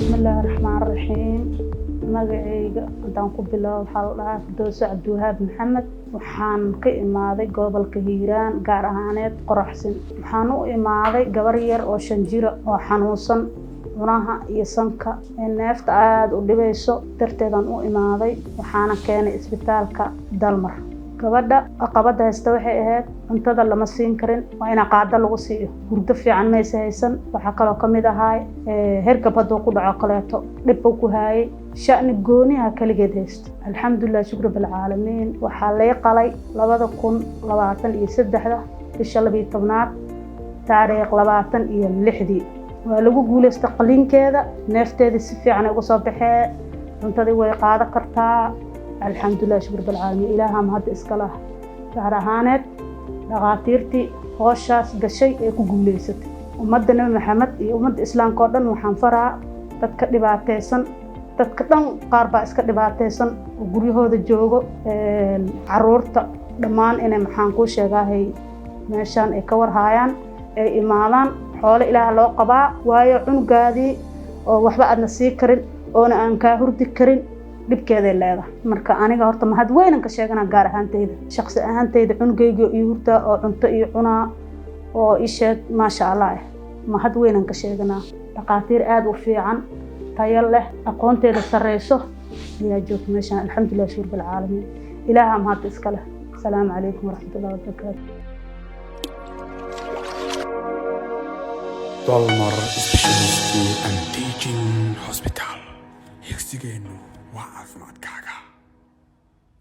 بسم الله الرحمن الرحيم. magacayga hadaan ku bilaabo waxa la dhahaa Firdawso Cabdiwahaab Maxamed. waxaan ka imaaday gobolka Hiiraan gaar ahaaneed Qoraxsin. waxaan u imaaday gabar yar oo 5 jir oo xanuunsan cunaha iyo sanka neefta aad u dhibayso darteedan u imaaday waxaana keenay isbitaalka Dalmar. gabadha caqabada haysta waxay ahayd cuntada lama siin karin waa in qaada lagu siiyo hurdo fiican ma haysan waxa kale oo kamid ahaa hergabado ku dhaco kaleeto dhib ku haayay shaqni gooniha kaligeed haysto alxamdulillah shukr bil caalamiin waxa la qalay 2023 bisha 12aad taariikh 26 waa lagu guuleystay qalinkeeda neefteeda si fiican uga soo baxay cuntadii way qaada kartaa alxamdulillah shukr bil caalamiin ilaaha ma had iska lah gaar ahaaneed dhaqaatiirtii hooshas gashay ee ku guuleysatay ummadda nabi maxamed iyo ummadda islaamka oo dhan waxaan faraa dadka dhibaataysan dadka dhan qaar baa iska dhibaataysan oo guryahooda joogo caruurta dhammaan inay maxaan ku sheegahay meeshan ay ka warhaayaan ay imaadaan xoolo ilaah loo qabaa waayo cunugaadii oo waxba aadna sii karin oo aan ka hurdi karin dibkeeda leedahay marka aniga horta mahad weyn ka sheegana gaar ahaantayda shakhsi ahaantayda cunugayga iyo hurda oo cunto iyo cunaa oo isheed ma sha Allah mahad weyn ka sheegana dhaqaatiir aad u fiican tayo leh aqoonteeda sareyso ayaa joogto meeshan alxamdulillah shukr bil caalamiin ilaaha mahad iska leh assalaamu calaykum waraxmatullaahi wabarakaatuh. Dalmar Specialty and Teaching Hospital. Higsigeenu waa caafimaadkaaga.